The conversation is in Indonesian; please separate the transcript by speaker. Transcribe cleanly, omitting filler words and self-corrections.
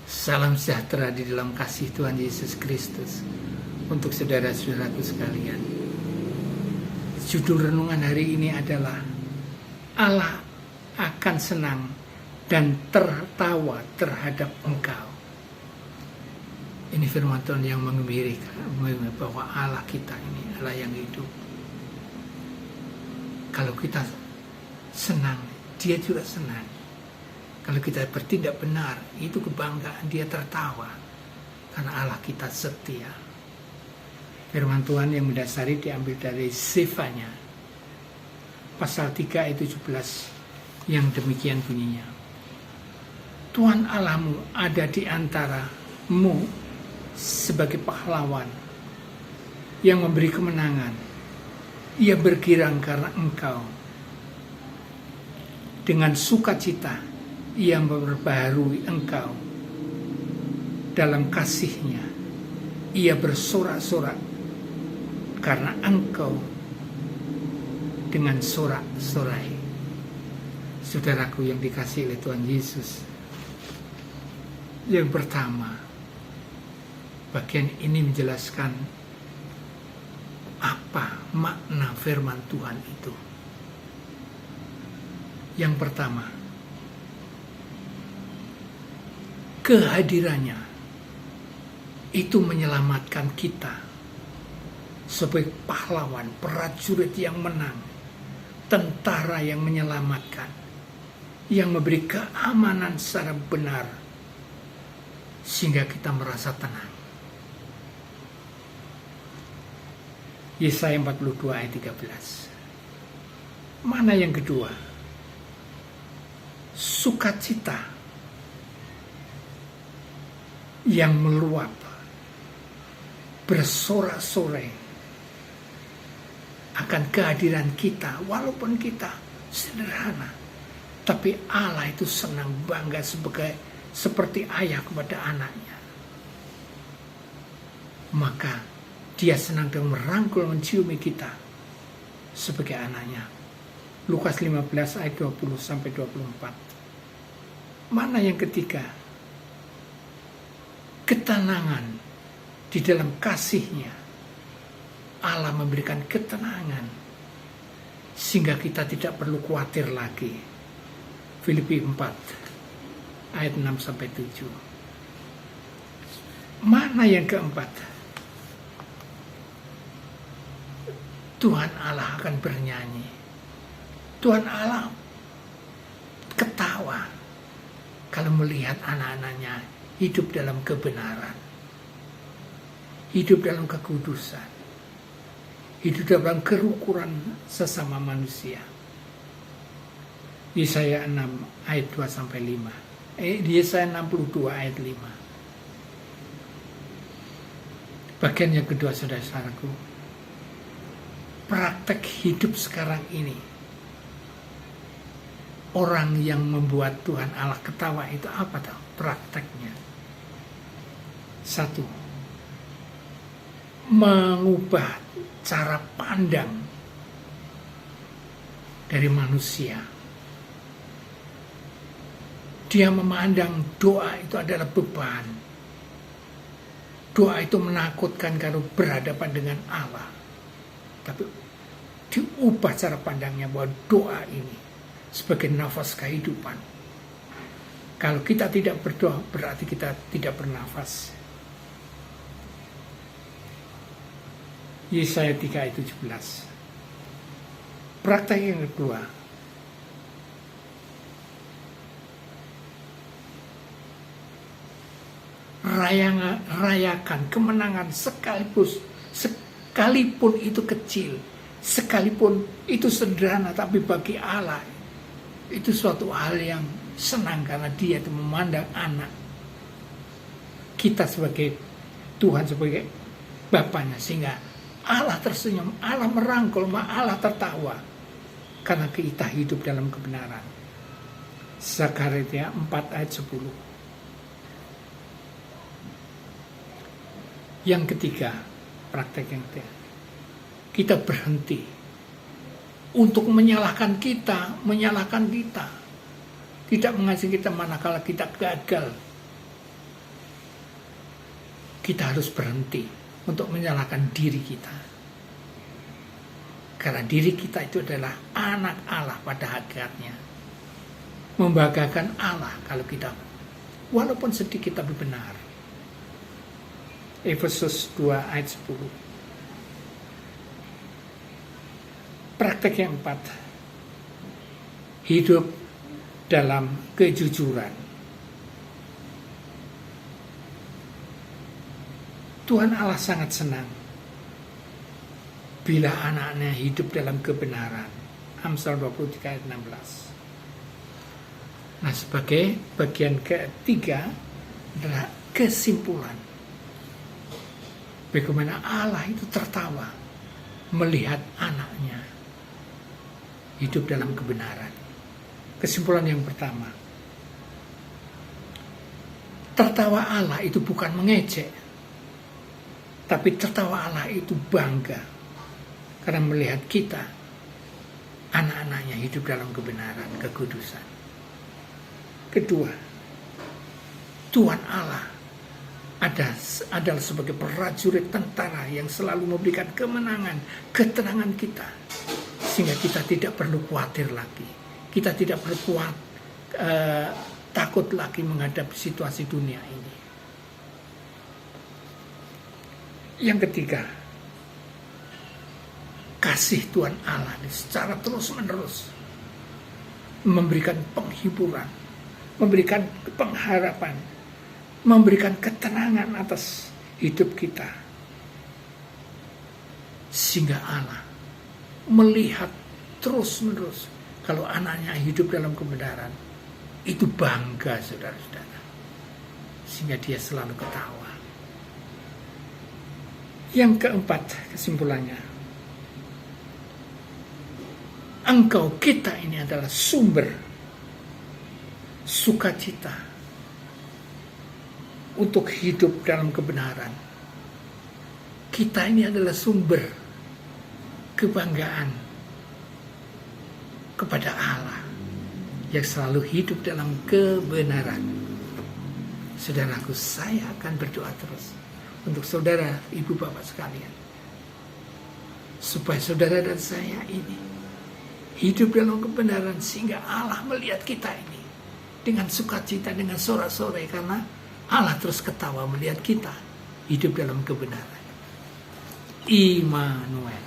Speaker 1: Salam sejahtera di dalam kasih Tuhan Yesus Kristus untuk saudara-saudaraku sekalian. Judul renungan hari ini adalah Allah akan senang dan tertawa terhadap engkau. Ini firman Tuhan yang mengembirakan bahwa Allah kita ini Allah yang hidup. Kalau kita senang, Dia juga senang. Kalau kita bertindak benar, itu kebanggaan, Dia tertawa. Karena Allah kita setia. Firman Tuhan yang mendasari diambil dari Sefanya. Pasal 3 ayat 17 yang demikian bunyinya. Tuhan Allahmu ada di antaramu sebagai pahlawan yang memberi kemenangan. Ia bergirang karena engkau. Dengan sukacita Ia memperbaharui engkau. Dalam kasih-Nya Ia bersorak-sorak karena engkau dengan sorak-sorai. Saudaraku yang dikasihi oleh Tuhan Yesus, yang pertama, bagian ini menjelaskan apa makna firman Tuhan itu. Yang pertama, kehadirannya itu menyelamatkan kita sebagai pahlawan, prajurit yang menang, tentara yang menyelamatkan, yang memberi keamanan secara benar sehingga kita merasa tenang. Yesaya 42 ayat 13. Mana yang kedua? Sukacita yang meluap, bersorak-sorai akan kehadiran kita, walaupun kita sederhana, tapi Allah itu senang, bangga seperti ayah kepada anaknya. Maka Dia senang dan merangkul, menciumi kita sebagai anaknya. Lukas 15 ayat 20-24. Mana yang ketiga? Ketenangan di dalam kasih-Nya. Allah memberikan ketenangan sehingga kita tidak perlu khawatir lagi. Filipi 4 ayat 6-7. Mana yang keempat? Tuhan Allah akan bernyanyi. Tuhan Allah ketawa kalau melihat anak-anaknya hidup dalam kebenaran, hidup dalam kekudusan, hidup dalam kerukunan sesama manusia. Yesaya 6 ayat 2-5. Yesaya 62 ayat 5. Bagian yang kedua, saudara-saudaraku, praktek hidup sekarang ini. Orang yang membuat Tuhan Allah ketawa itu apa tahu? Prakteknya. 1. Mengubah cara pandang dari manusia. Dia memandang doa itu adalah beban. Doa itu menakutkan kalau berhadapan dengan Allah. Tapi diubah cara pandangnya bahwa doa ini sebagai nafas kehidupan. Kalau kita tidak berdoa, berarti kita tidak bernafas. Yesaya 3 ayat 17. Praktek yang kedua, rayakan kemenangan sekalipun itu kecil, sekalipun itu sederhana, tapi bagi Allah itu suatu hal yang senang karena Dia itu memandang anak kita sebagai Tuhan, sebagai Bapaknya, sehingga Allah tersenyum, Allah merangkul, Allah tertawa karena kita hidup dalam kebenaran. Zakaria 4 ayat 10. Yang ketiga, praktek yang ketiga, kita berhenti untuk menyalahkan kita, tidak mengasihi kita manakala kita gagal kita harus berhenti untuk menyalahkan diri kita. Karena diri kita itu adalah anak Allah pada hakikatnya. Membanggakan Allah kalau kita walaupun sedikit tapi benar. Efesus 2 ayat 10. Praktek yang 4. Hidup dalam kejujuran. Tuhan Allah sangat senang bila anak-anaknya hidup dalam kebenaran. Amsal 23 ayat 16. Nah, sebagai bagian ketiga adalah kesimpulan. Bagaimana Allah itu tertawa melihat anaknya hidup dalam kebenaran. Kesimpulan yang pertama, tertawa Allah itu bukan mengejek, tapi tertawa Allah itu bangga karena melihat kita, anak-anaknya hidup dalam kebenaran, kekudusan. Kedua, Tuhan Allah adalah sebagai prajurit tentara yang selalu memberikan kemenangan, ketenangan kita, sehingga kita tidak perlu khawatir lagi, kita tidak perlu takut lagi menghadapi situasi dunia ini. Yang ketiga, kasih Tuhan Allah secara terus-menerus memberikan penghiburan, memberikan pengharapan, memberikan ketenangan atas hidup kita, sehingga Allah melihat terus-menerus kalau anaknya hidup dalam kebenaran, itu bangga, saudara-saudara, sehingga dia selalu ketawa. Yang keempat, kesimpulannya, engkau, kita ini adalah sumber sukacita untuk hidup dalam kebenaran. Kita ini adalah sumber kebanggaan kepada Allah yang selalu hidup dalam kebenaran. Saudaraku, saya akan berdoa terus untuk saudara, ibu, bapak sekalian, supaya saudara dan saya ini hidup dalam kebenaran, sehingga Allah melihat kita ini dengan sukacita, dengan sorak-sorai, karena Allah terus ketawa melihat kita hidup dalam kebenaran. Immanuel.